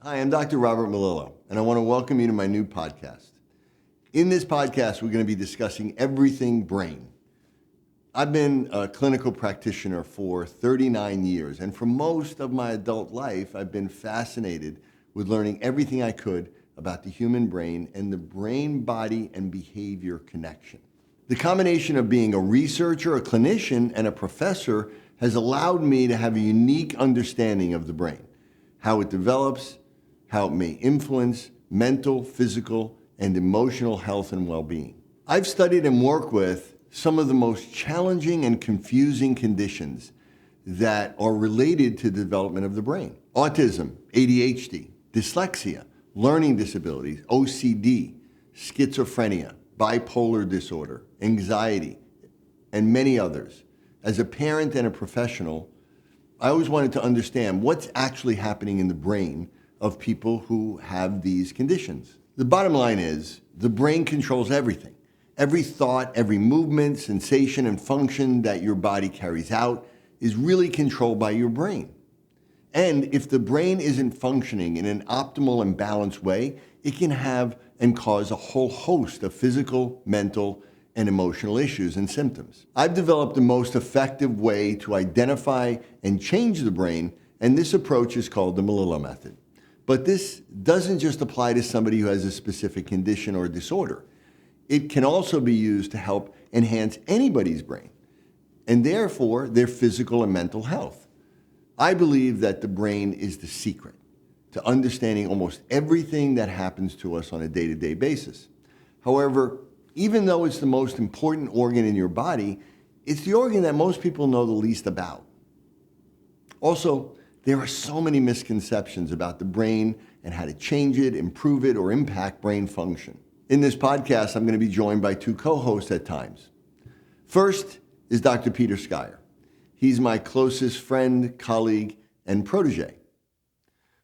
Hi, I'm Dr. Robert Melillo, and I want to welcome you to my new podcast. In this podcast, we're going to be discussing everything brain. I've been a clinical practitioner for 39 years, and for most of my adult life, I've been fascinated with learning everything I could about the human brain and the brain, body, and behavior connection. The combination of being a researcher, a clinician, and a professor has allowed me to have a unique understanding of the brain, how it develops, how it may influence mental, physical, and emotional health and well-being. I've studied and worked with some of the most challenging and confusing conditions that are related to the development of the brain. Autism, ADHD, dyslexia, learning disabilities, OCD, schizophrenia, bipolar disorder, anxiety, and many others. As a parent and a professional, I always wanted to understand what's actually happening in the brain of people who have these conditions. The bottom line is, the brain controls everything. Every thought, every movement, sensation, and function that your body carries out is really controlled by your brain. And if the brain isn't functioning in an optimal and balanced way, it can have and cause a whole host of physical, mental, and emotional issues and symptoms. I've developed the most effective way to identify and change the brain, and this approach is called the Melillo Method. But this doesn't just apply to somebody who has a specific condition or disorder. It can also be used to help enhance anybody's brain, and therefore their physical and mental health. I believe that the brain is the secret to understanding almost everything that happens to us on a day-to-day basis. However, even though it's the most important organ in your body, it's the organ that most people know the least about. Also, there are so many misconceptions about the brain and how to change it, improve it, or impact brain function. In this podcast, I'm going to be joined by two co-hosts at times. First is Dr. Peter Scire. He's my closest friend, colleague, and protege,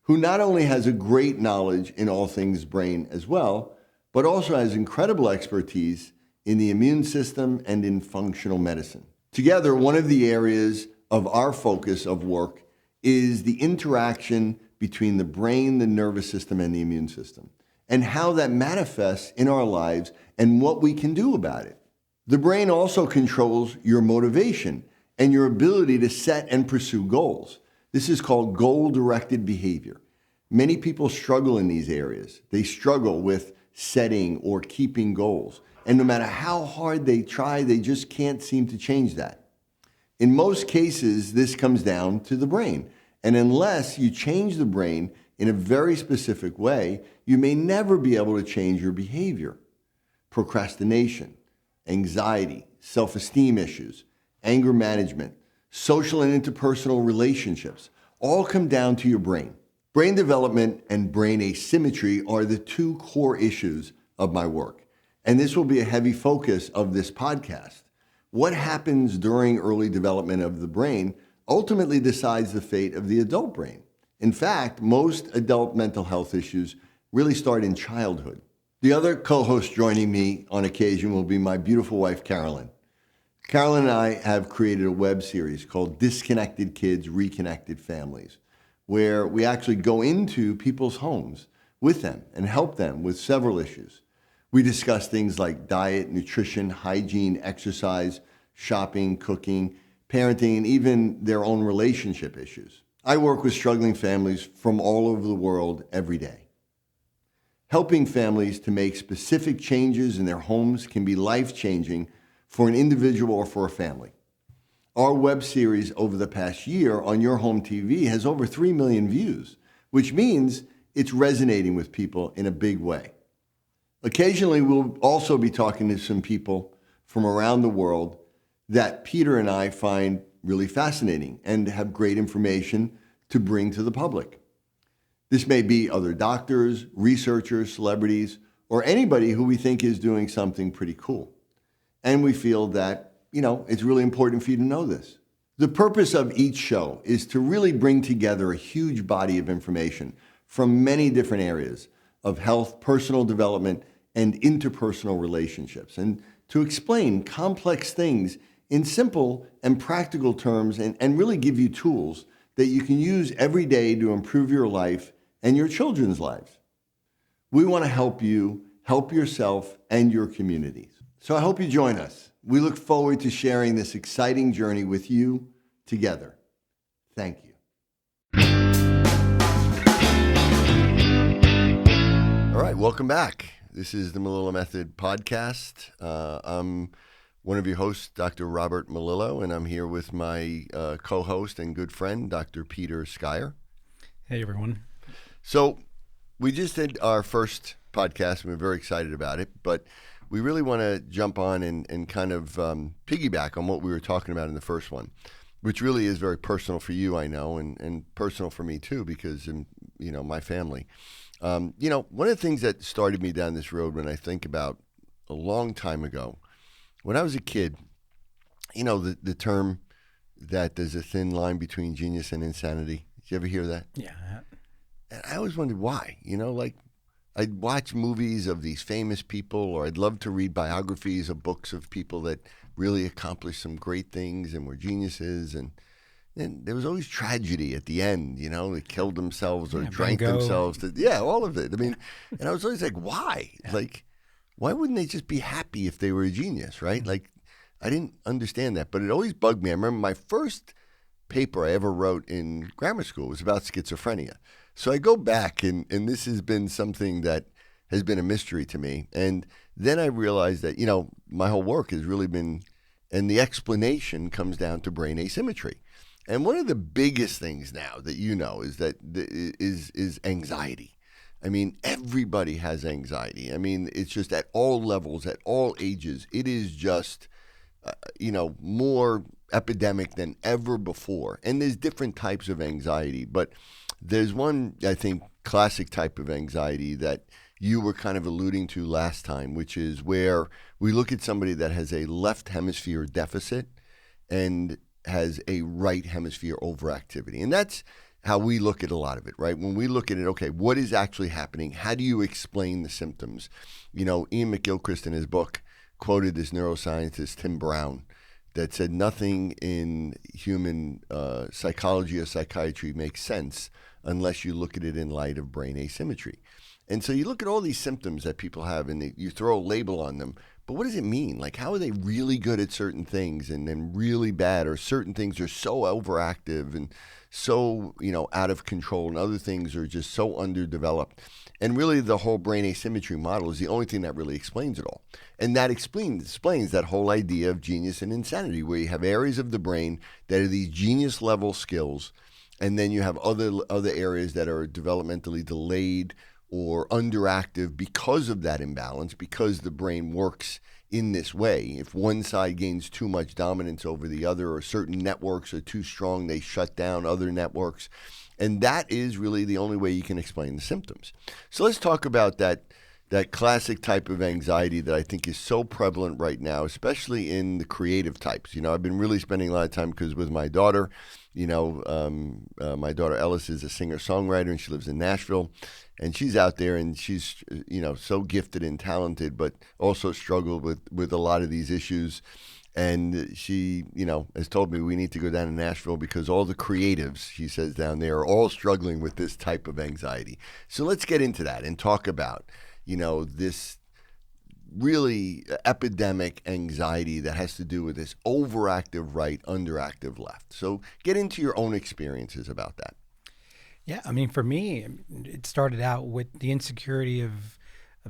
who not only has a great knowledge in all things brain as well, but also has incredible expertise in the immune system and in functional medicine. Together, one of the areas of our focus of work is the interaction between the brain, the nervous system, and the immune system, and how that manifests in our lives and what we can do about it. The brain also controls your motivation and your ability to set and pursue goals. This is called goal-directed behavior. Many people struggle in these areas. They struggle with setting or keeping goals, and no matter how hard they try, they just can't seem to change that. In most cases, this comes down to the brain. And unless you change the brain in a very specific way, you may never be able to change your behavior. Procrastination, anxiety, self-esteem issues, anger management, social and interpersonal relationships, all come down to your brain. Brain development and brain asymmetry are the two core issues of my work. And this will be a heavy focus of this podcast. What happens during early development of the brain ultimately decides the fate of the adult brain. In fact, most adult mental health issues really start in childhood. The other co-host joining me on occasion will be my beautiful wife, Carolyn. Carolyn and I have created a web series called Disconnected Kids, Reconnected Families, where we actually go into people's homes with them and help them with several issues. We discuss things like diet, nutrition, hygiene, exercise, shopping, cooking, parenting, and even their own relationship issues. I work with struggling families from all over the world every day. Helping families to make specific changes in their homes can be life-changing for an individual or for a family. Our web series over the past year on Your Home TV has over 3 million views, which means it's resonating with people in a big way. Occasionally, we'll also be talking to some people from around the world that Peter and I find really fascinating and have great information to bring to the public. This may be other doctors, researchers, celebrities, or anybody who we think is doing something pretty cool. And we feel that, it's really important for you to know this. The purpose of each show is to really bring together a huge body of information from many different areas of health, personal development, and interpersonal relationships, and to explain complex things in simple and practical terms and really give you tools that you can use every day to improve your life and your children's lives. We want to help you help yourself and your communities. So I hope you join us. We look forward to sharing this exciting journey with you together. Thank you. All right, welcome back. This is the Melillo Method Podcast. I'm one of your hosts, Dr. Robert Melillo, and I'm here with my co-host and good friend, Dr. Peter Scire. Hey, everyone. So we just did our first podcast, and we're very excited about it, but we really want to jump on and kind of piggyback on what we were talking about in the first one, which really is very personal for you, I know, and personal for me too, because, my family. One of the things that started me down this road when I think about a long time ago, when I was a kid, the term that there's a thin line between genius and insanity. Did you ever hear that? Yeah. And I always wondered why, I'd watch movies of these famous people, or I'd love to read biographies of books of people that really accomplished some great things and were geniuses. And there was always tragedy at the end, they killed themselves or drank themselves. All of it. And I was always like, why? Yeah. Why wouldn't they just be happy if they were a genius, right? I didn't understand that, but it always bugged me. I remember my first paper I ever wrote in grammar school was about schizophrenia. So I go back, and this has been something that has been a mystery to me. And then I realized that, my whole work has really been, and the explanation comes down to brain asymmetry. And one of the biggest things now that is that is anxiety. Everybody has anxiety. It's just at all levels, at all ages. It is just, more epidemic than ever before. And there's different types of anxiety, but there's one, I think, classic type of anxiety that you were kind of alluding to last time, which is where we look at somebody that has a left hemisphere deficit and has a right hemisphere overactivity. And that's how we look at a lot of it, right? When we look at it, okay, what is actually happening? How do you explain the symptoms? Ian McGilchrist in his book quoted this neuroscientist, Tim Brown, that said nothing in human psychology or psychiatry makes sense unless you look at it in light of brain asymmetry. And so you look at all these symptoms that people have and you throw a label on them, but what does it mean? How are they really good at certain things and then really bad, or certain things are so overactive and so, out of control, and other things are just so underdeveloped? And really the whole brain asymmetry model is the only thing that really explains it all. And that explains that whole idea of genius and insanity, where you have areas of the brain that are these genius level skills, and then you have other areas that are developmentally delayed or underactive because of that imbalance, because the brain works in this way. If one side gains too much dominance over the other, or certain networks are too strong, they shut down other networks. And that is really the only way you can explain the symptoms. So let's talk about that classic type of anxiety that I think is so prevalent right now, especially in the creative types. I've been really spending a lot of time because with my daughter, my daughter Ellis is a singer-songwriter, and she lives in Nashville. And she's out there, and she's, so gifted and talented, but also struggled with a lot of these issues. And she, has told me we need to go down to Nashville because all the creatives, she says, down there are all struggling with this type of anxiety. So let's get into that and talk about, this really epidemic anxiety that has to do with this overactive right, underactive left. So get into your own experiences about that. Yeah, for me, it started out with the insecurity of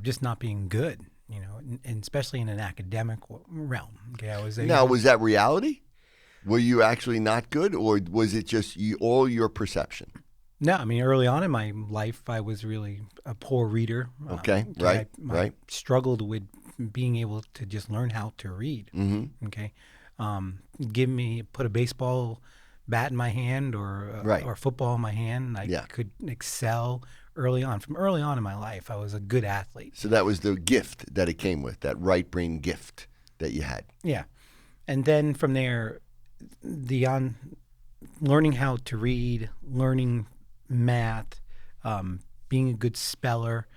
just not being good, and especially in an academic realm. Okay, was that reality? Were you actually not good, or was it just all your perception? No, early on in my life, I was really a poor reader. Okay, right. I struggled with being able to just learn how to read. Mm-hmm. Okay, put a baseball bat in my hand or football in my hand. I could excel early on. From early on in my life, I was a good athlete. So that was the gift that it came with, that right brain gift that you had. Yeah. And then from there, learning how to read, learning math, being a good speller.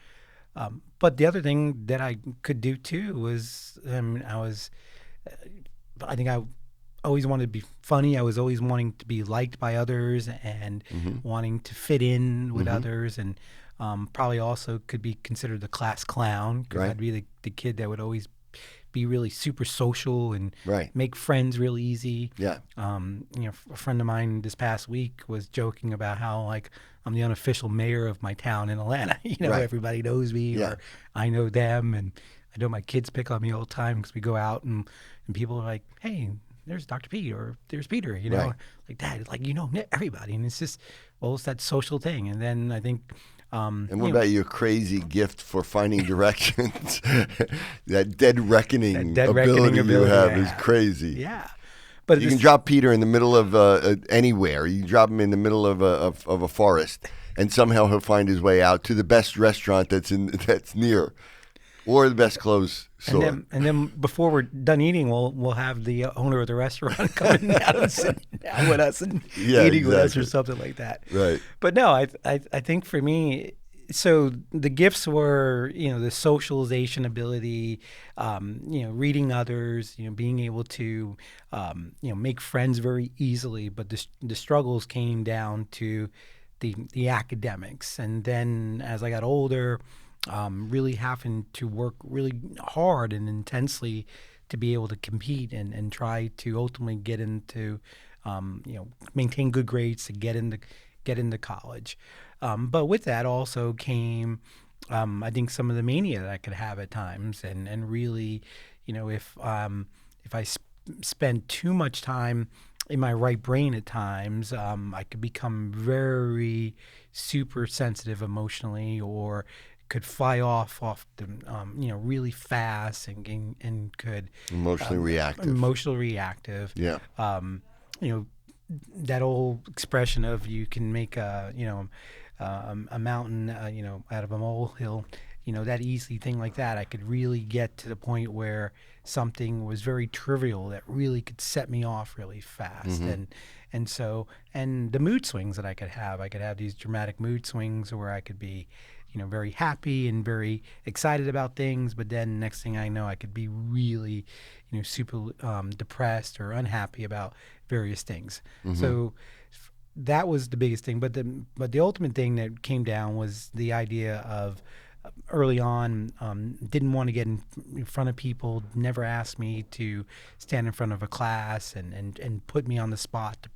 But the other thing that I could do too was, always wanted to be funny. I was always wanting to be liked by others and wanting to fit in with others, and probably also could be considered the class clown, because I'd be the kid that would always be really super social and make friends real easy. Yeah. A friend of mine this past week was joking about how, like, I'm the unofficial mayor of my town in Atlanta. Everybody knows me, or I know them, and I know my kids pick on me all the time because we go out and people are like, "Hey, there's Dr. Pete," or "There's Peter," like that. It's like, everybody, and it's just, well, it's that social thing. And then I think. And what about your crazy gift for finding directions? That dead reckoning ability you have is crazy. Yeah. But you can drop Peter in the middle of anywhere. You drop him in the middle of a forest, and somehow he'll find his way out to the best restaurant that's near, or the best clothes store. And then before we're done eating, we'll have the owner of the restaurant coming down and sitting down with us and eating with us or something like that. Right. But no, I think for me, so the gifts were, the socialization ability, reading others, being able to, make friends very easily. But the struggles came down to the academics. And then as I got older, really having to work really hard and intensely to be able to compete and try to ultimately get into, maintain good grades to get into college. But with that also came, I think, some of the mania that I could have at times, and really, if I spend too much time in my right brain at times, I could become very super sensitive emotionally, or could fly off the really fast and could emotionally reactive. Yeah. That old expression of you can make a mountain out of a molehill, that easy thing like that. I could really get to the point where something was very trivial that really could set me off really fast. And the mood swings that I could have these dramatic mood swings where I could be very happy and very excited about things, but then next thing I know, I could be really, super depressed or unhappy about various things. So that was the biggest thing. But the ultimate thing that came down was the idea of early on, didn't want to get in front of people, never asked me to stand in front of a class and put me on the spot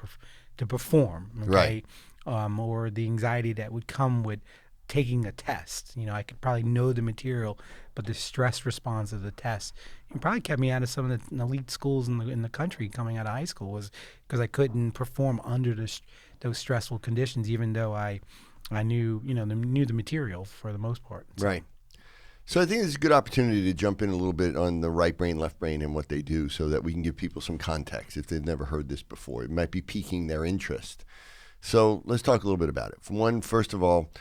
to perform, okay? Or the anxiety that would come with taking a test. I could probably know the material, but the stress response of the test probably kept me out of some of the elite schools in the country coming out of high school, was because I couldn't perform under those stressful conditions, even though I knew the material for the most part. Right. So I think it's a good opportunity to jump in a little bit on the right brain, left brain, and what they do, so that we can give people some context if they've never heard this before. It might be piquing their interest. So let's talk a little bit about it. First of all,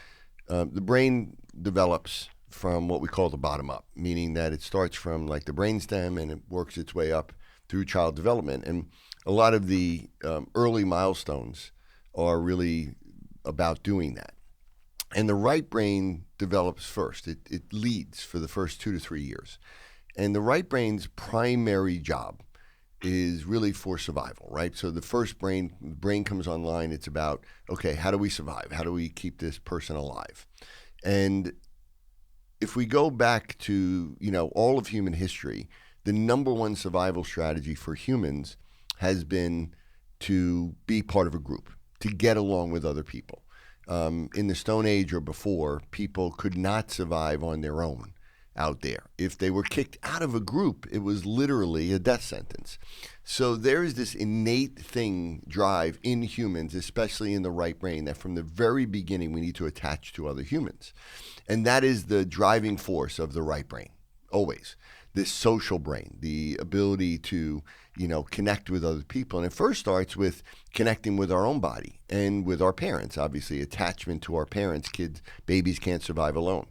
the brain develops from what we call the bottom up, meaning that it starts from like the brainstem and it works its way up through child development. And a lot of the early milestones are really about doing that. And the right brain develops first. It leads for the first 2 to 3 years. And the right brain's primary job is really for survival, right? So the first brain comes online. It's about, okay, how do we survive? How do we keep this person alive? And if we go back to, all of human history, the number one survival strategy for humans has been to be part of a group, to get along with other people. In the Stone Age or before, people could not survive on their own out there. If they were kicked out of a group, it was literally a death sentence. So there is this innate drive in humans, especially in the right brain, that from the very beginning we need to attach to other humans. And that is the driving force of the right brain, always. This social brain, the ability to, connect with other people. And it first starts with connecting with our own body and with our parents, obviously, attachment to our parents. Babies can't survive alone.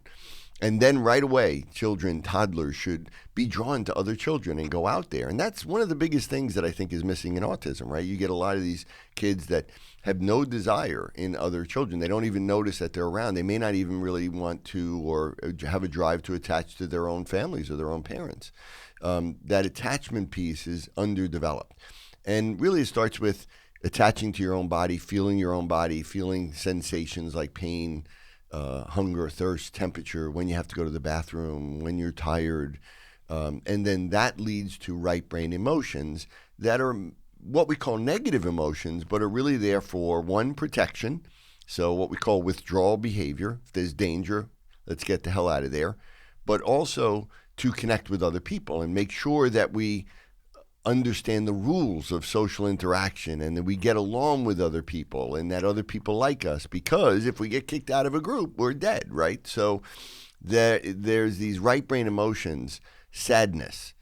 And then right away, children, toddlers should be drawn to other children and go out there. And that's one of the biggest things that I think is missing in autism, right? You get a lot of these kids that have no desire in other children. They don't even notice that they're around. They may not even really want to or have a drive to attach to their own families or their own parents. That attachment piece is underdeveloped. And really it starts with attaching to your own body, feeling your own body, feeling sensations like pain, hunger, thirst, temperature, when you have to go to the bathroom, when you're tired. And then that leads to right brain emotions that are what we call negative emotions, but are really there for, one, protection. So what we call withdrawal behavior. If there's danger, let's get the hell out of there. But also to connect with other people and make sure that we understand the rules of social interaction and that we get along with other people and that other people like us, because if we get kicked out of a group, we're dead, right? So there's these right brain emotions: sadness,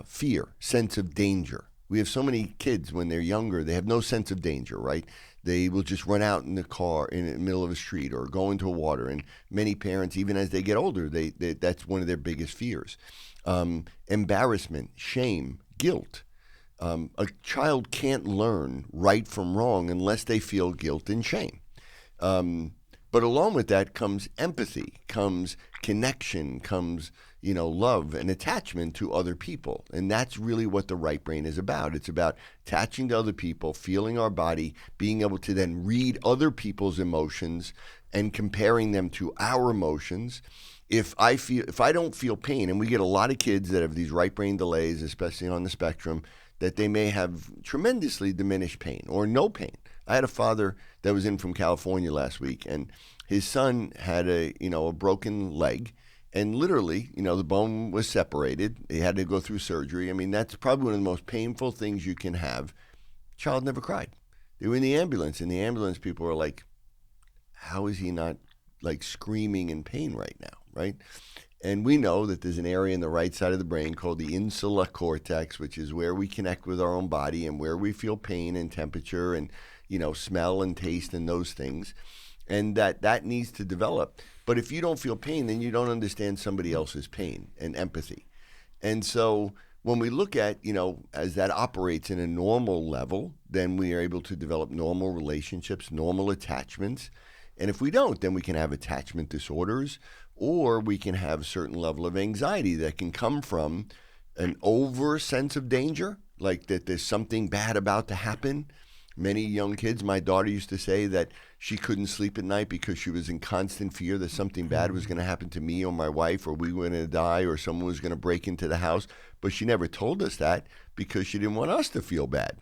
fear, sense of danger. We have so many kids when they're younger, they have no sense of danger, right? They will just run out in the car in the middle of a street or go into water. And many parents, even as they get older, that's one of their biggest fears. Embarrassment, shame, guilt. A child can't learn right from wrong unless they feel guilt and shame. But along with that comes empathy, comes connection, comes love and attachment to other people. And that's really what the right brain is about. It's about attaching to other people, feeling our body, being able to then read other people's emotions and comparing them to our emotions. If I don't feel pain, and we get a lot of kids that have these right brain delays, especially on the spectrum, that they may have tremendously diminished pain or no pain. I had a father that was in from California last week, and his son had a broken leg. And literally, the bone was separated. He had to go through surgery. I mean, that's probably one of the most painful things you can have. Child never cried. They were in the ambulance, and the ambulance people were like, how is he not like screaming in pain right now, right? And we know that there's an area in the right side of the brain called the insular cortex, which is where we connect with our own body and where we feel pain and temperature and, smell and taste and those things. And that needs to develop. But if you don't feel pain, then you don't understand somebody else's pain and empathy. And so when we look at, as that operates in a normal level, then we are able to develop normal relationships, normal attachments. And if we don't, then we can have attachment disorders, or we can have a certain level of anxiety that can come from an over sense of danger, like that there's something bad about to happen. Many young kids, my daughter used to say that she couldn't sleep at night because she was in constant fear that something bad was going to happen to me or my wife, or we were going to die, or someone was going to break into the house. But she never told us that because she didn't want us to feel bad.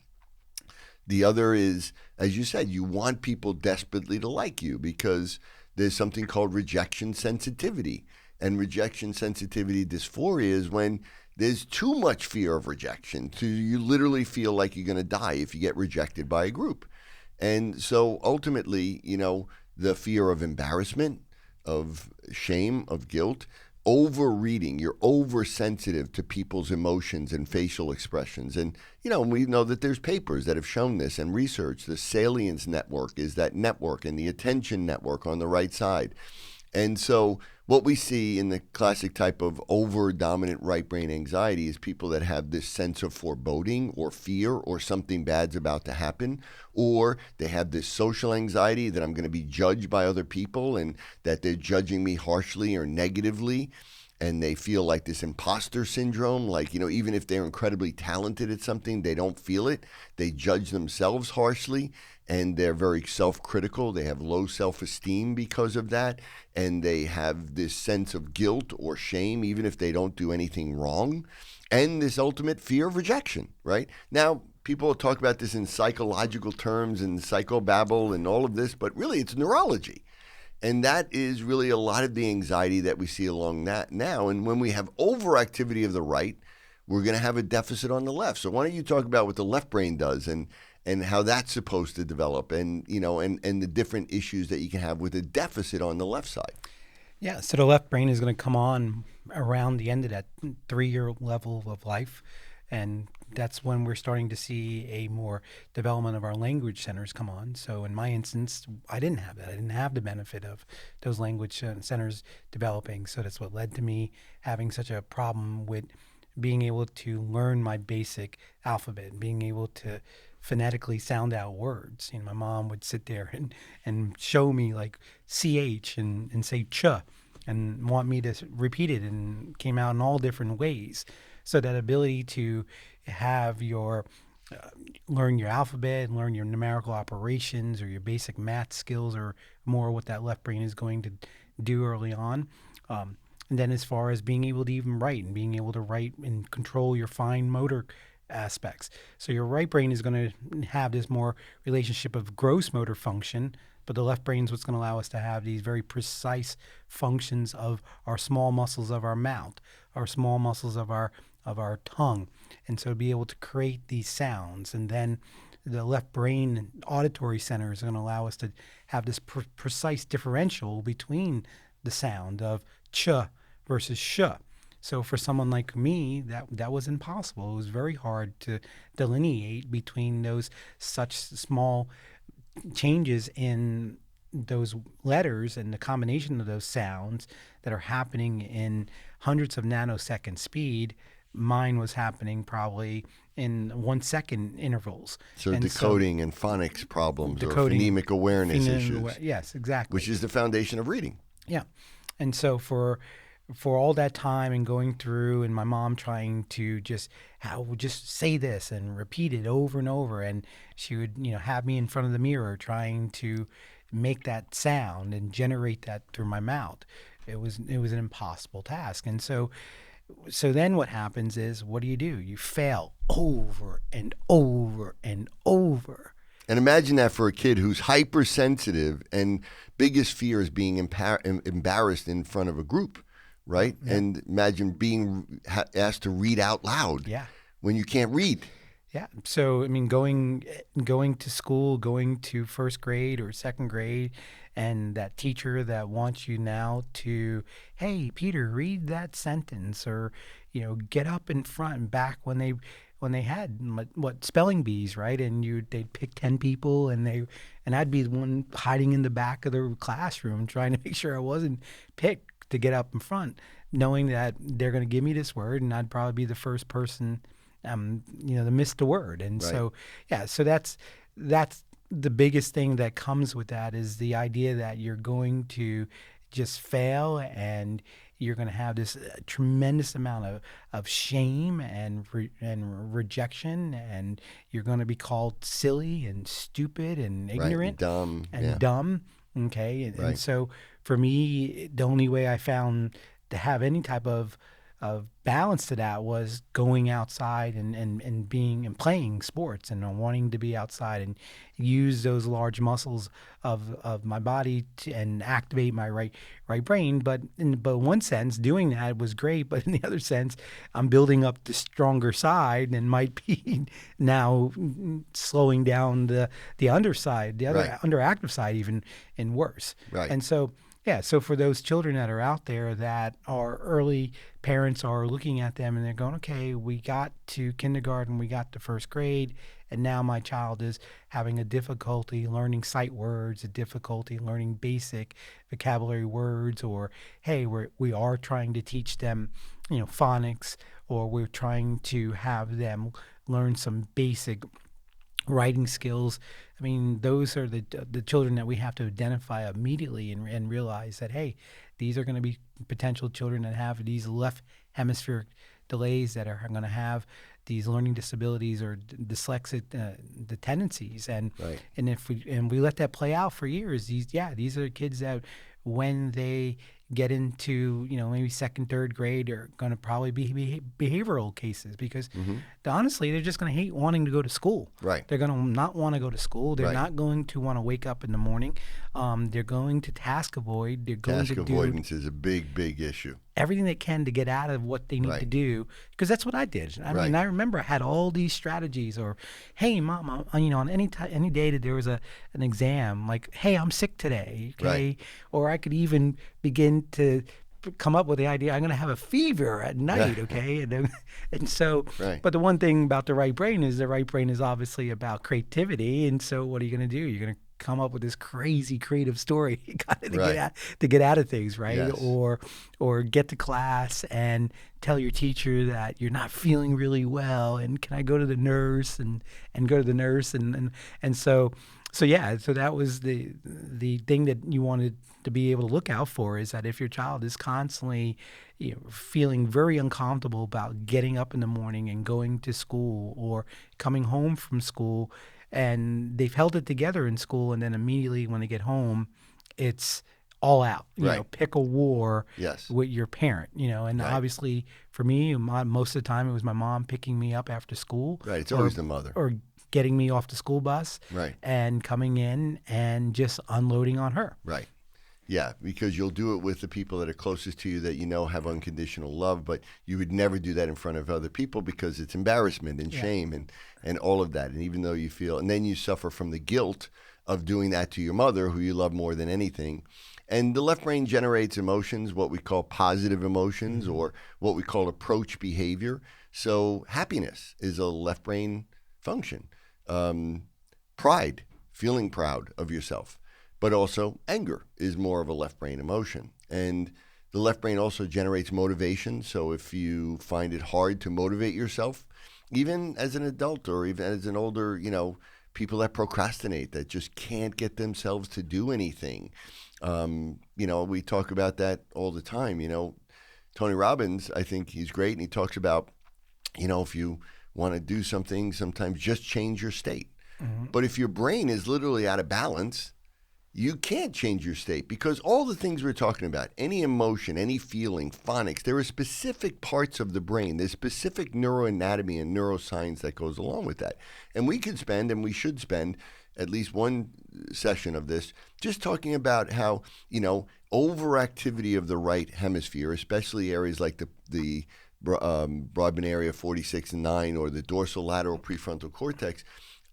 The other is, as you said, you want people desperately to like you because there's something called rejection sensitivity. And rejection sensitivity dysphoria is when there's too much fear of rejection. So you literally feel like you're going to die if you get rejected by a group. And so ultimately, the fear of embarrassment, of shame, of guilt, over-reading, you're oversensitive to people's emotions and facial expressions. And, we know that there's papers that have shown this and research. The salience network is that network, and the attention network on the right side. And so what we see in the classic type of over-dominant right brain anxiety is people that have this sense of foreboding or fear or something bad's about to happen, or they have this social anxiety that I'm going to be judged by other people and that they're judging me harshly or negatively. And they feel like this imposter syndrome, like, even if they're incredibly talented at something, they don't feel it. They judge themselves harshly, and they're very self-critical. They have low self-esteem because of that, and they have this sense of guilt or shame, even if they don't do anything wrong, and this ultimate fear of rejection, right? Now, people talk about this in psychological terms and psychobabble and all of this, but really it's neurology. And that is really a lot of the anxiety that we see along that now. And when we have overactivity of the right, we're going to have a deficit on the left. So why don't you talk about what the left brain does and how that's supposed to develop and, and the different issues that you can have with a deficit on the left side. Yeah, so the left brain is going to come on around the end of that 3-year level of life. And that's when we're starting to see a more development of our language centers come on. So in my instance, I didn't have that. I didn't have the benefit of those language centers developing. So that's what led to me having such a problem with being able to learn my basic alphabet, being able to phonetically sound out words. My mom would sit there and show me like CH and say ch and want me to repeat it, and came out in all different ways. So that ability to have your learn your alphabet, learn your numerical operations or your basic math skills, or more what that left brain is going to do early on. And then as far as being able to even write and being able to write and control your fine motor aspects. So your right brain is going to have this more relationship of gross motor function, but the left brain is what's going to allow us to have these very precise functions of our small muscles of our mouth, our small muscles of our tongue, and so be able to create these sounds. And then the left brain auditory center is going to allow us to have this precise differential between the sound of ch versus sh. So for someone like me, that was impossible. It was very hard to delineate between those such small changes in those letters and the combination of those sounds that are happening in hundreds of nanosecond speed. Mine was happening probably in 1 second intervals. So decoding and phonics problems or phonemic awareness issues. Yes, exactly. Which is the foundation of reading. Yeah. And so for all that time and going through, and my mom trying to just say this and repeat it over and over, and she would have me in front of the mirror trying to make that sound and generate that through my mouth. It was an impossible task. And so then what happens is, what do? You fail over and over and over. And imagine that for a kid who's hypersensitive and biggest fear is being embarrassed in front of a group, right? Yeah. And imagine being asked to read out loud when you can't read. Yeah. So, I mean, going to school, going to first grade or second grade, and that teacher that wants you now to, hey, Peter, read that sentence, or, get up in front and back when they had spelling bees, right? And they'd pick 10 people, and I'd be the one hiding in the back of the classroom trying to make sure I wasn't picked to get up in front, knowing that they're going to give me this word, and I'd probably be the first person to miss the word. And so that's the biggest thing that comes with that, is the idea that you're going to just fail, and you're going to have this tremendous amount of shame and rejection, and you're going to be called silly and stupid and ignorant, dumb. Okay. And so for me, the only way I found to have any type of balance to that was going outside and being and playing sports and wanting to be outside and use those large muscles of my body and activate my right brain. But in one sense, doing that was great. But in the other sense, I'm building up the stronger side and might be now slowing down the underside, the other underactive side, even and worse. Right. And so. Yeah, so for those children that are out there that are early, parents are looking at them and they're going, okay, we got to kindergarten, we got to first grade, and now my child is having a difficulty learning sight words, a difficulty learning basic vocabulary words, or hey, we are trying to teach them, phonics, or we're trying to have them learn some basic writing skills. I mean, those are the children that we have to identify immediately and realize that, hey, these are going to be potential children that have these left hemispheric delays, that are going to have these learning disabilities or dyslexic the tendencies. And if we let that play out for years, these are kids that when they get into maybe second, third grade are going to probably be behavioral cases, because honestly, they're just going to hate wanting to go to school. Right. They're going to not want to go to school. They're not going to want to wake up in the morning. They're going to task avoid. Task avoidance is a big issue. Everything they can to get out of what they need to do, because that's what I did. I mean, I remember I had all these strategies, or, hey, Mom, on any day that there was an exam, like, hey, I'm sick today, okay? Or I could even begin to come up with the idea, I'm going to have a fever at night, okay? And so, but the one thing about the right brain is obviously about creativity, and so what are you going to do? You're going to come up with this crazy creative story to get out of things, right? Yes. Or get to class and tell your teacher that you're not feeling really well, and can I go to the nurse and go to the nurse, and so So yeah, so that was the thing that you wanted to be able to look out for, is that if your child is constantly, feeling very uncomfortable about getting up in the morning and going to school or coming home from school, and they've held it together in school, and then immediately when they get home, it's all out. Right. Pick a war Yes. with your parent. And Right. obviously for me, most of the time it was my mom picking me up after school. Right. It's or always the mother. or getting me off the school bus Right. and coming in and just unloading on her. Right. Yeah, because you'll do it with the people that are closest to you that have unconditional love, but you would never do that in front of other people because it's embarrassment and shame and all of that. And even though you feel, and then you suffer from the guilt of doing that to your mother, who you love more than anything. And the left brain generates emotions, what we call positive emotions, or what we call approach behavior. So happiness is a left brain function. Pride, feeling proud of yourself. But also anger is more of a left brain emotion. And the left brain also generates motivation. So if you find it hard to motivate yourself, even as an adult or even as an older, people that procrastinate, that just can't get themselves to do anything. We talk about that all the time. Tony Robbins, I think he's great. And he talks about, if you want to do something, sometimes just change your state. Mm-hmm. But if your brain is literally out of balance, you can't change your state, because all the things we're talking about, any emotion, any feeling, phonics, there are specific parts of the brain. There's specific neuroanatomy and neuroscience that goes along with that. And we could spend, and we should spend, at least one session of this just talking about how, overactivity of the right hemisphere, especially areas like the Broadband area 46 and 9 or the dorsal lateral prefrontal cortex,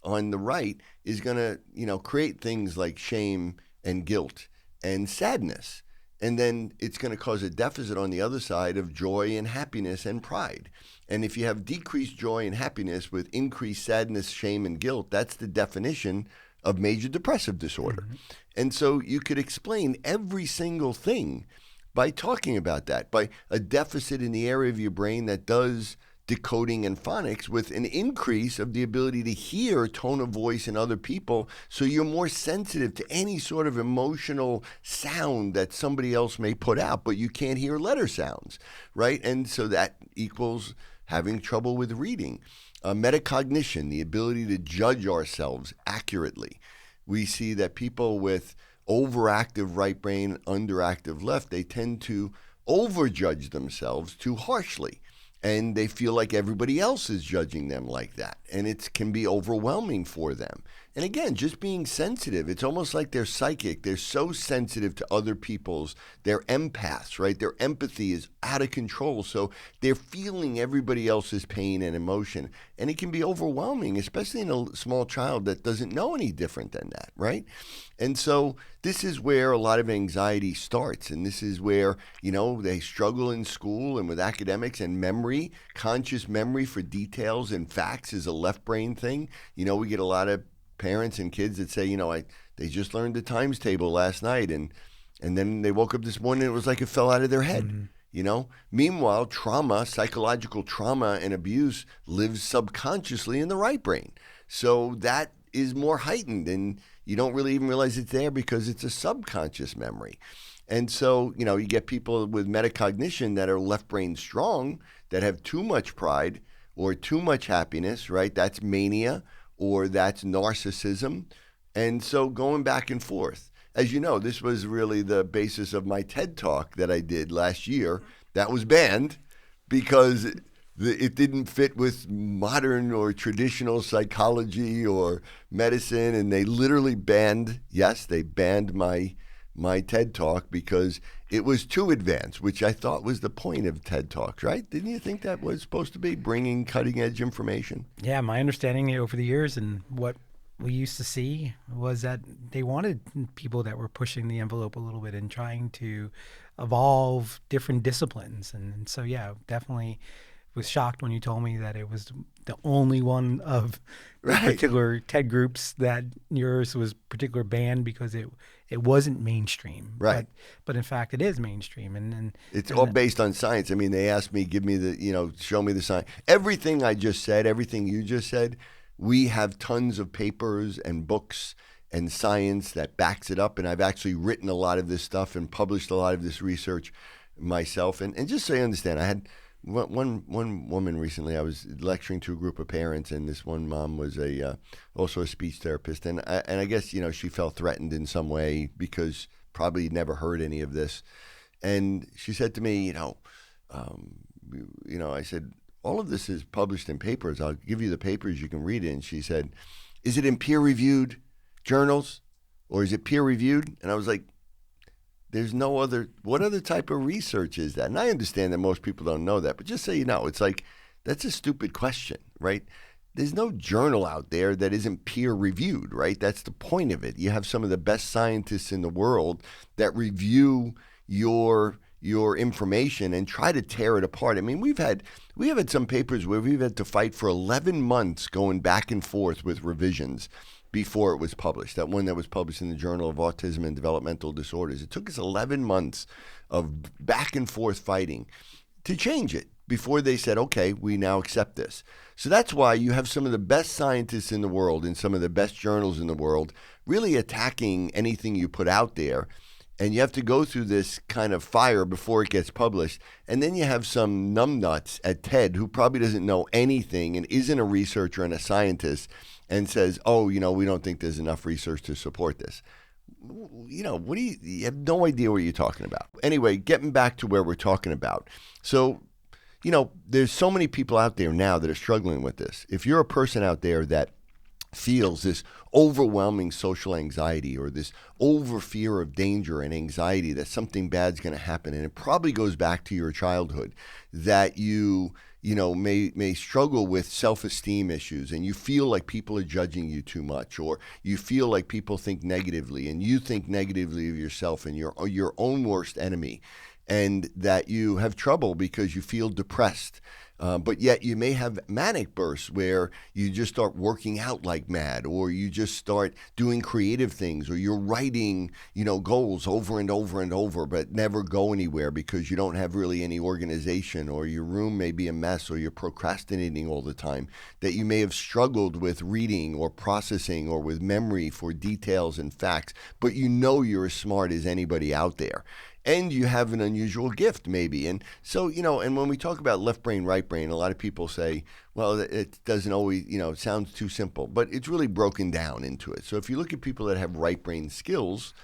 on the right is going to, create things like shame and guilt and sadness. And then it's going to cause a deficit on the other side of joy and happiness and pride. And if you have decreased joy and happiness with increased sadness, shame, and guilt, that's the definition of major depressive disorder. Mm-hmm. And so you could explain every single thing by talking about that, by a deficit in the area of your brain that does decoding and phonics with an increase of the ability to hear tone of voice in other people, so you're more sensitive to any sort of emotional sound that somebody else may put out, but you can't hear letter sounds, right? And so that equals having trouble with reading. Metacognition, the ability to judge ourselves accurately. We see that people with overactive right brain, underactive left, they tend to overjudge themselves too harshly. And they feel like everybody else is judging them like that. And it can be overwhelming for them. And again, just being sensitive, it's almost like they're psychic. They're so sensitive to other people's, they're empaths, right? Their empathy is out of control. So they're feeling everybody else's pain and emotion. And it can be overwhelming, especially in a small child that doesn't know any different than that, right? And so this is where a lot of anxiety starts. And this is where, they struggle in school and with academics and memory. Conscious memory for details and facts is a left brain thing. We get a lot of parents and kids that say, they just learned the times table last night and then they woke up this morning and it was like it fell out of their head. Mm-hmm. Meanwhile, trauma, psychological trauma and abuse lives subconsciously in the right brain. So that is more heightened and you don't really even realize it's there because it's a subconscious memory. And so, you get people with metacognition that are left brain strong that have too much pride or too much happiness, right? That's mania or that's narcissism. And so going back and forth. As you know, this was really the basis of my TED Talk that I did last year. That was banned because it didn't fit with modern or traditional psychology or medicine. And they literally banned my TED Talk because it was too advanced, which I thought was the point of TED Talks, right? Didn't you think that was supposed to be bringing cutting-edge information? Yeah, my understanding over the years and what we used to see was that they wanted people that were pushing the envelope a little bit and trying to evolve different disciplines. And so, yeah, definitely was shocked when you told me that it was the only one of particular TED groups that yours was particular banned because it wasn't mainstream. Right. But in fact, it is mainstream. And it's all based on science. I mean, they asked me, give me show me the science. Everything I just said, everything you just said, we have tons of papers and books and science that backs it up. And I've actually written a lot of this stuff and published a lot of this research myself. And just so you understand, I had one woman recently. I was lecturing to a group of parents, and this one mom was also a speech therapist, and I guess she felt threatened in some way because probably never heard any of this, and she said to me, I said, all of this is published in papers. I'll give you the papers, you can read it. And she said, is it in peer-reviewed journals or is it peer-reviewed? And I was like, there's no other, what other type of research is that? And I understand that most people don't know that, but just so you know, it's like, that's a stupid question, right? There's no journal out there that isn't peer-reviewed, right? That's the point of it. You have some of the best scientists in the world that review your information and try to tear it apart. I mean, we have had some papers where we've had to fight for 11 months going back and forth with revisions before it was published. That one that was published in the Journal of Autism and Developmental Disorders. It took us 11 months of back and forth fighting to change it before they said, okay, we now accept this. So that's why you have some of the best scientists in the world and some of the best journals in the world really attacking anything you put out there. And you have to go through this kind of fire before it gets published. And then you have some numbnuts at TED who probably doesn't know anything and isn't a researcher and a scientist and says, oh, we don't think there's enough research to support this. You have no idea what you're talking about. Anyway, getting back to where we're talking about. So, there's so many people out there now that are struggling with this. If you're a person out there that feels this overwhelming social anxiety or this over fear of danger and anxiety that something bad's going to happen, and it probably goes back to your childhood, that you may struggle with self-esteem issues, and you feel like people are judging you too much, or you feel like people think negatively and you think negatively of yourself and you're your own worst enemy, and that you have trouble because you feel depressed. But yet you may have manic bursts where you just start working out like mad, or you just start doing creative things, or you're writing, goals over and over and over, but never go anywhere because you don't have really any organization, or your room may be a mess, or you're procrastinating all the time, that you may have struggled with reading or processing or with memory for details and facts, but you're as smart as anybody out there. And you have an unusual gift, maybe. And so, and when we talk about left brain, right brain, a lot of people say, well, it doesn't always, it sounds too simple. But it's really broken down into it. So if you look at people that have right brain skills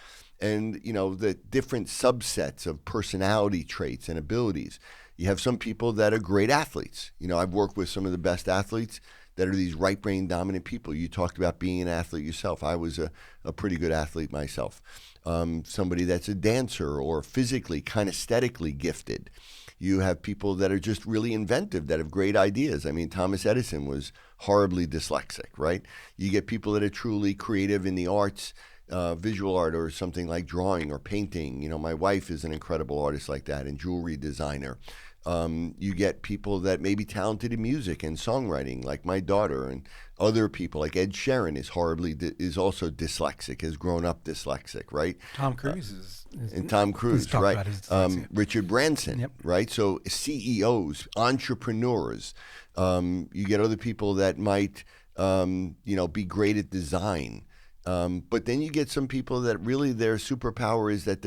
and, the different subsets of personality traits and abilities, you have some people that are great athletes. I've worked with some of the best athletes that are these right brain dominant people. You talked about being an athlete yourself. I was a pretty good athlete myself. Somebody that's a dancer or physically, kinesthetically gifted. You have people that are just really inventive, that have great ideas. I mean, Thomas Edison was horribly dyslexic, right? You get people that are truly creative in the arts, visual art, or something like drawing or painting. My wife is an incredible artist like that, and jewelry designer. You get people that may be talented in music and songwriting, like my daughter, and other people like Ed Sheeran is also dyslexic, has grown up dyslexic, right? Tom Cruise and Tom Cruise, right? Richard Branson, yep. Right? So CEOs, entrepreneurs. You get other people that might, be great at design. But then you get some people that really their superpower is that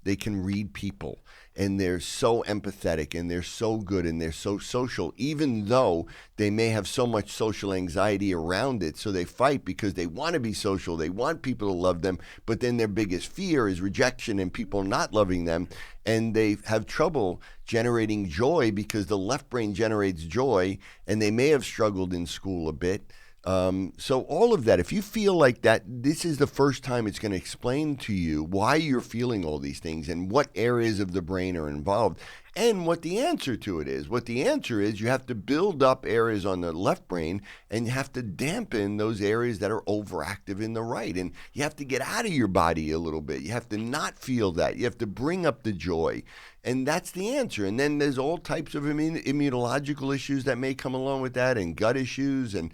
they can read people, and they're so empathetic, and they're so good, and they're so social, even though they may have so much social anxiety around it. So they fight because they want to be social. They want people to love them. But then their biggest fear is rejection and people not loving them. And they have trouble generating joy because the left brain generates joy, and they may have struggled in school a bit. So all of that, if you feel like that, this is the first time it's going to explain to you why you're feeling all these things and what areas of the brain are involved and what the answer to it is. What the answer is, you have to build up areas on the left brain and you have to dampen those areas that are overactive in the right. And you have to get out of your body a little bit. You have to not feel that. You have to bring up the joy. And that's the answer. And then there's all types of immunological issues that may come along with that, and gut issues, and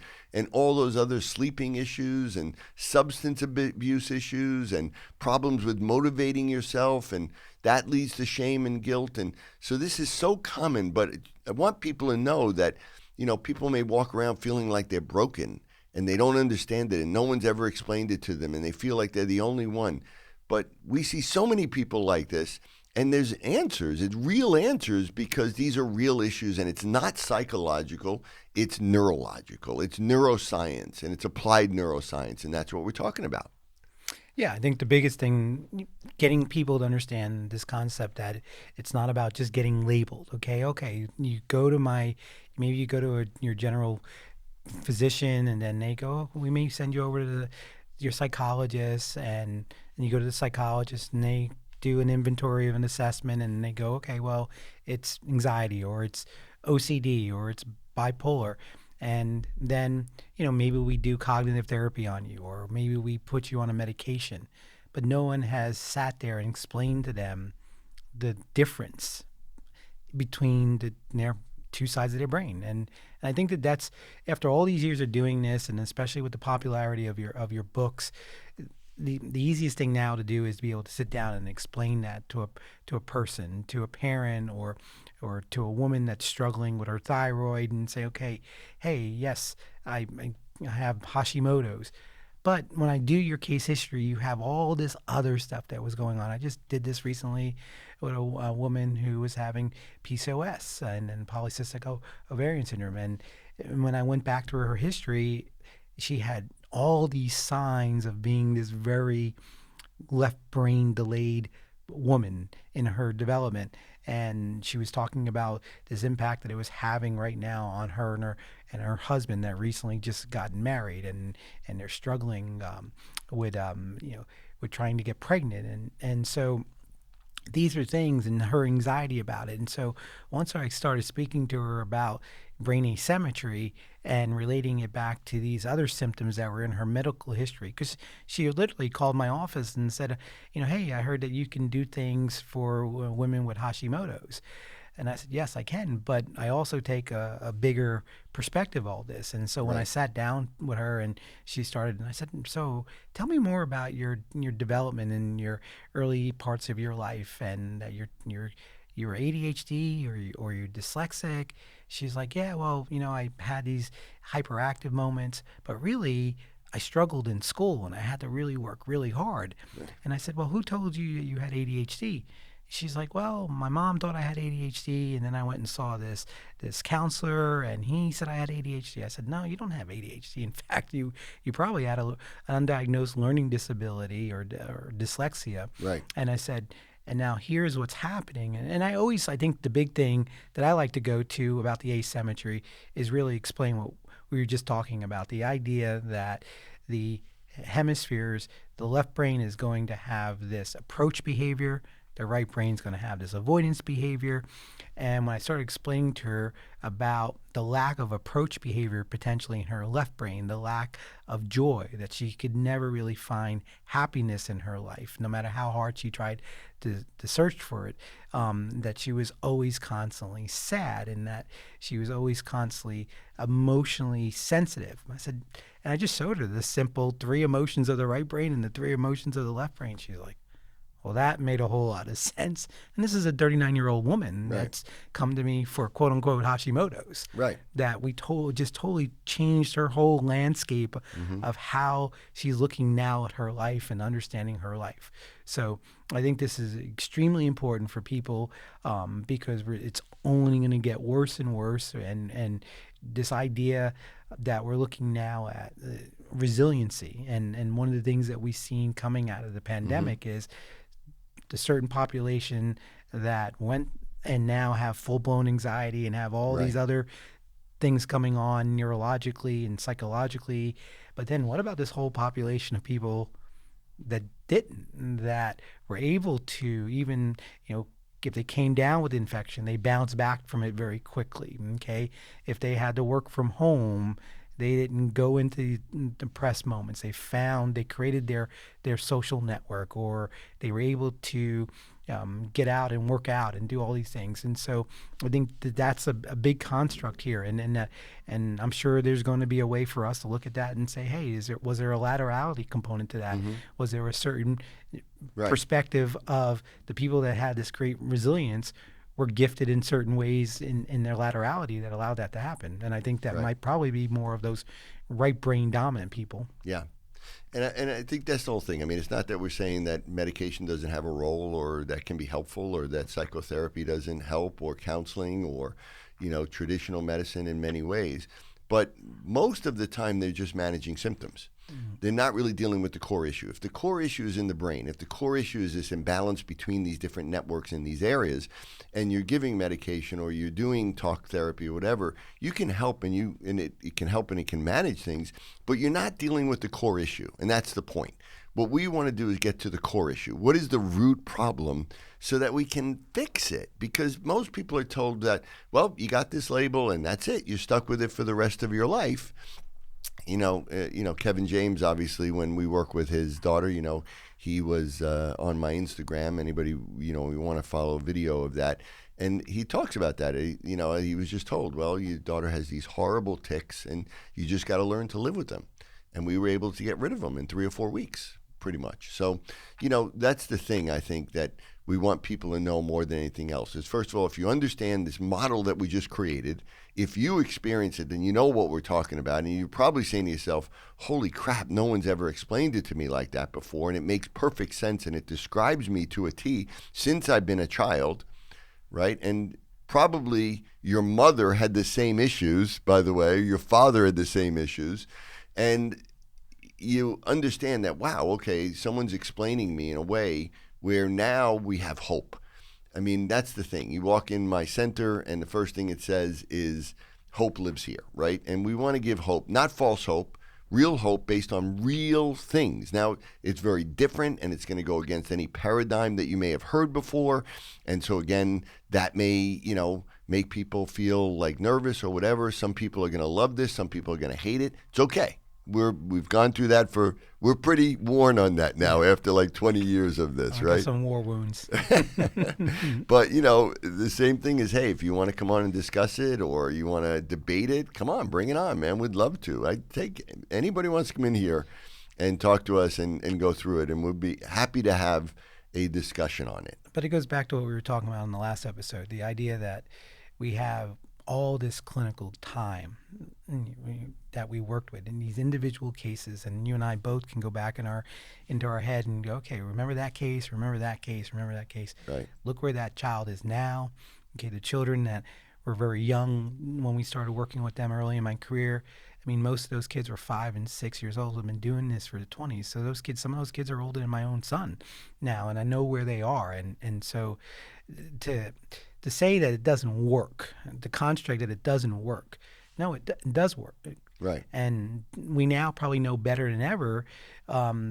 all those other sleeping issues, and substance abuse issues, and problems with motivating yourself, and that leads to shame and guilt. And so this is so common, but I want people to know that, people may walk around feeling like they're broken, and they don't understand it, and no one's ever explained it to them, and they feel like they're the only one. But we see so many people like this, and there's answers. It's real answers because these are real issues, and it's not psychological. It's neurological. It's neuroscience, and it's applied neuroscience, and that's what we're talking about. Yeah, I think the biggest thing, getting people to understand this concept that it's not about just getting labeled. Okay, you go to maybe you go to your general physician, and then they go, we may send you over to your psychologist, and you go to the psychologist, and they do an inventory of an assessment, and they go, okay, well, it's anxiety, or it's OCD, or it's bipolar. And then, maybe we do cognitive therapy on you, or maybe we put you on a medication. But no one has sat there and explained to them the difference between their two sides of their brain. And I think that's, after all these years of doing this, and especially with the popularity of your books, the easiest thing now to do is to be able to sit down and explain that to a person, to a parent, or to a woman that's struggling with her thyroid, and say, okay, hey, yes, I have Hashimoto's. But when I do your case history, you have all this other stuff that was going on. I just did this recently with a woman who was having PCOS and polycystic ovarian syndrome. And when I went back to her history, she had all these signs of being this very left brain delayed woman in her development. And she was talking about this impact that it was having right now on her and her husband that recently just gotten married, and they're struggling with trying to get pregnant, and so these are things, and her anxiety about it. And so once I started speaking to her about brain asymmetry and relating it back to these other symptoms that were in her medical history, because she literally called my office and said, hey, I heard that you can do things for women with Hashimoto's. And I said, yes, I can, but I also take a bigger perspective of all this. And so when I sat down with her, and she started, and I said, so tell me more about your development in your early parts of your life, and that you're ADHD or you're dyslexic. She's like, yeah, well, I had these hyperactive moments, but really I struggled in school, and I had to really work really hard. Right. And I said, well, who told you that you had ADHD? She's like, well, my mom thought I had ADHD, and then I went and saw this counselor, and he said I had ADHD. I said, no, you don't have ADHD. In fact, you probably had an undiagnosed learning disability or dyslexia. Right. And I said, and now here's what's happening. And I think the big thing that I like to go to about the asymmetry is really explain what we were just talking about, the idea that the hemispheres, the left brain is going to have this approach behavior, the right brain's going to have this avoidance behavior. And when I started explaining to her about the lack of approach behavior potentially in her left brain, the lack of joy, that she could never really find happiness in her life, no matter how hard she tried to search for it, that she was always constantly sad, and that she was always constantly emotionally sensitive. I said, and I just showed her the simple 3 emotions of the right brain and the 3 emotions of the left brain. She's like, well, that made a whole lot of sense. And this is a 39-year-old woman that's come to me for quote unquote Hashimoto's. Right. That we just totally changed her whole landscape of how she's looking now at her life and understanding her life. So I think this is extremely important for people because it's only going to get worse and worse. And this idea that we're looking now at resiliency. And one of the things that we've seen coming out of the pandemic is the certain population that went and now have full-blown anxiety and have all these other things coming on neurologically and psychologically. But then what about this whole population of people that didn't, that were able to even, if they came down with infection, they bounced back from it very quickly, okay? If they had to work from home, they didn't go into depressed moments. They created their social network, or they were able to get out and work out and do all these things. And so I think that's a big construct here. And I'm sure there's going to be a way for us to look at that and say, hey, was there a laterality component to that? Was there a certain perspective of the people that had this great resilience? were gifted in certain ways in their laterality that allowed that to happen. And I think that Right. might probably be more of those right brain dominant people. Yeah. And I think that's the whole thing. I mean, it's not that we're saying that medication doesn't have a role or that can be helpful or that psychotherapy doesn't help or counseling or, traditional medicine in many ways. But most of the time, they're just managing symptoms. They're not really dealing with the core issue. If the core issue is in the brain, if the core issue is this imbalance between these different networks in these areas, and you're giving medication or you're doing talk therapy or whatever, you can help and it can help and it can manage things, but you're not dealing with the core issue, and that's the point. What we want to do is get to the core issue. What is the root problem so that we can fix it? Because most people are told that, well, you got this label and that's it. You're stuck with it for the rest of your life. Kevin James, obviously, when we work with his daughter, he was on my Instagram. Anybody, we want to follow a video of that. And he talks about that. He was just told, well, your daughter has these horrible tics and you just got to learn to live with them. And we were able to get rid of them in 3 or 4 weeks, pretty much. So, that's the thing I think that we want people to know more than anything else is, first of all, if you understand this model that we just created, if you experience it, then you know what we're talking about. And you're probably saying to yourself, holy crap, no one's ever explained it to me like that before. And it makes perfect sense. And it describes me to a T since I've been a child, right? And probably your mother had the same issues, by the way. Your father had the same issues. And you understand that, wow, okay, someone's explaining me in a way where now we have hope. I mean, that's the thing. You walk in my center, and the first thing it says is hope lives here, right? And we want to give hope, not false hope, real hope based on real things. Now, it's very different, and it's going to go against any paradigm that you may have heard before. And so, again, that may, make people feel like nervous or whatever. Some people are going to love this. Some people are going to hate it. It's okay. We've gone through that we're pretty worn on that now after like 20 years of this, right? Some war wounds. But, the same thing is, hey, if you want to come on and discuss it or you want to debate it, come on, bring it on, man. We'd love to. Anybody wants to come in here and talk to us and go through it, and we'd be happy to have a discussion on it. But it goes back to what we were talking about in the last episode, the idea that we have all this clinical time that we worked with in these individual cases, and you and I both can go back into our head and go, okay, remember that case, remember that case, remember that case. Right. Look where that child is now. Okay, the children that were very young when we started working with them early in my career. I mean, most of those kids were 5 and 6 years old. I've been doing this for the 20s. So some of those kids are older than my own son now, and I know where they are. And so to say that it doesn't work, the construct that it doesn't work, no, it does work. Right. And we now probably know better than ever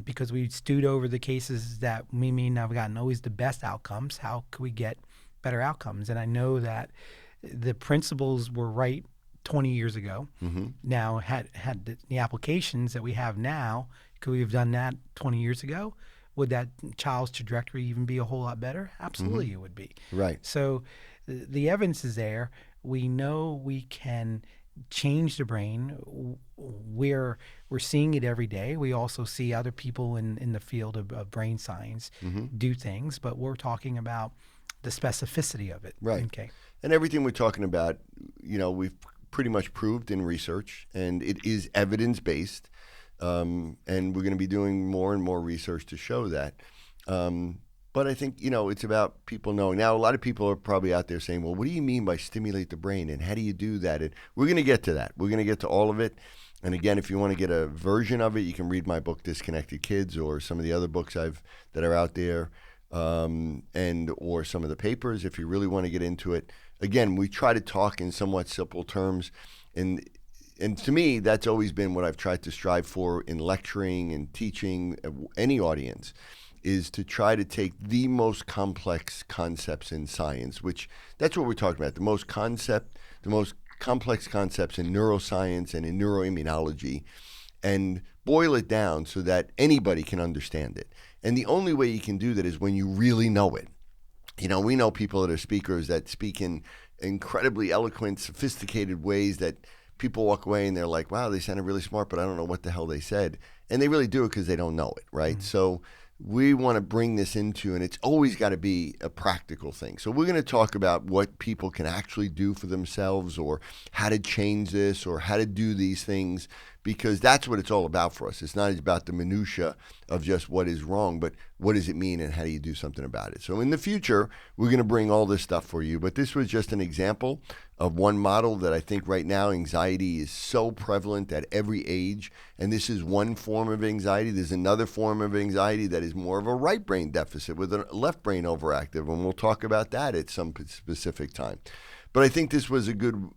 because we stewed over the cases that we may not have gotten always the best outcomes. How could we get better outcomes? And I know that the principles were right 20 years ago. Mm-hmm. Now, had the applications that we have now, could we have done that 20 years ago? Would that child's trajectory even be a whole lot better? Absolutely, It would be. Right. So the evidence is there. We know we can change the brain. We're seeing it every day. We also see other people in the field of brain science do things, but we're talking about the specificity of it. Right. Okay. And everything we're talking about, we've pretty much proved in research, and it is evidence-based. And we're going to be doing more and more research to show that. But I think, it's about people knowing. Now, a lot of people are probably out there saying, well, what do you mean by stimulate the brain, and how do you do that? And we're going to get to that. We're going to get to all of it. And again, if you want to get a version of it, you can read my book, Disconnected Kids, or some of the other books that are out there, or some of the papers, if you really want to get into it. Again, we try to talk in somewhat simple terms, and to me, that's always been what I've tried to strive for in lecturing and teaching any audience, is to try to take the most complex concepts in science, which that's what we're talking about, the most complex concepts in neuroscience and in neuroimmunology, and boil it down so that anybody can understand it. And the only way you can do that is when you really know it. We know people that are speakers that speak in incredibly eloquent, sophisticated ways that people walk away and they're like, wow, they sounded really smart, but I don't know what the hell they said. And they really do it because they don't know it, right? Mm-hmm. So we want to bring this into, and it's always got to be a practical thing. So we're going to talk about what people can actually do for themselves, or how to change this, or how to do these things, because that's what it's all about for us. It's not about the minutia of just what is wrong, but what does it mean and how do you do something about it. So in the future, we're going to bring all this stuff for you, but this was just an example of one model that I think right now anxiety is so prevalent at every age, and this is one form of anxiety. There's another form of anxiety that is more of a right brain deficit with a left brain overactive, and we'll talk about that at some specific time. But I think this was a good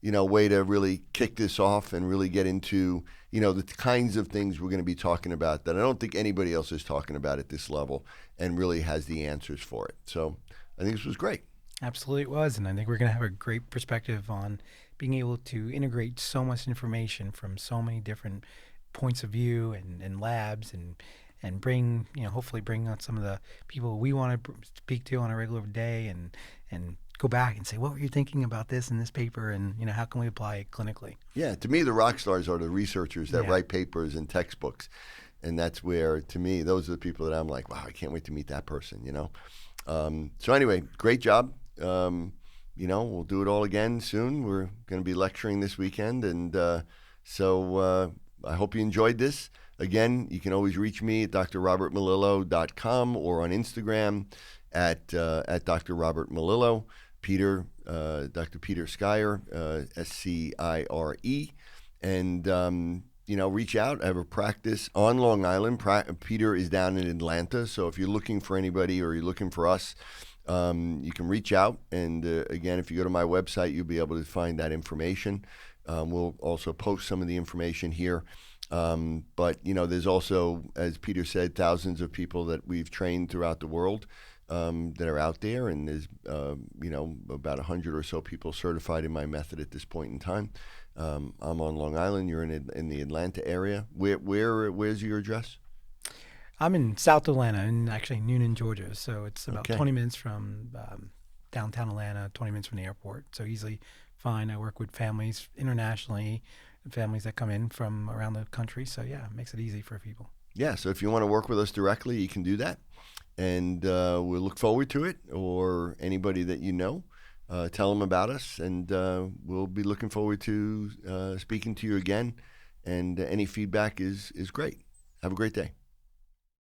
way to really kick this off and really get into the kinds of things we're going to be talking about that I don't think anybody else is talking about at this level and really has the answers for it. So I think this was great. Absolutely it was, and I think we're going to have a great perspective on being able to integrate so much information from so many different points of view and labs, and bring, hopefully bring out some of the people we want to speak to on a regular day, and go back and say, what were you thinking about this in this paper, and how can we apply it clinically? Yeah, to me, the rock stars are the researchers that write papers and textbooks, and that's where, to me, those are the people that I'm like, wow, I can't wait to meet that person. So anyway, great job. We'll do it all again soon. We're going to be lecturing this weekend, and so I hope you enjoyed this. Again, you can always reach me at drrobertmelillo.com or on Instagram at Dr. Robert Melillo. Peter, Dr. Peter Scire, Scire, and reach out. I have a practice on Long Island. Peter is down in Atlanta, so if you're looking for anybody or you're looking for us, you can reach out. And again, if you go to my website, you'll be able to find that information. We'll also post some of the information here. But there's also, as Peter said, thousands of people that we've trained throughout the world that are out there, and there's about 100 or so people certified in my method at this point in time. I'm on Long Island. You're in the Atlanta area. Where's your address? I'm in South Atlanta, in actually Noonan, Georgia. So it's about Okay. 20 minutes from downtown Atlanta, 20 minutes from the airport. So easily fine. I work with families internationally, families that come in from around the country. So yeah, it makes it easy for people. Yeah, so if you want to work with us directly, you can do that. And we'll look forward to it, or anybody that tell them about us, and we'll be looking forward to speaking to you again. And any feedback is great. Have a great day.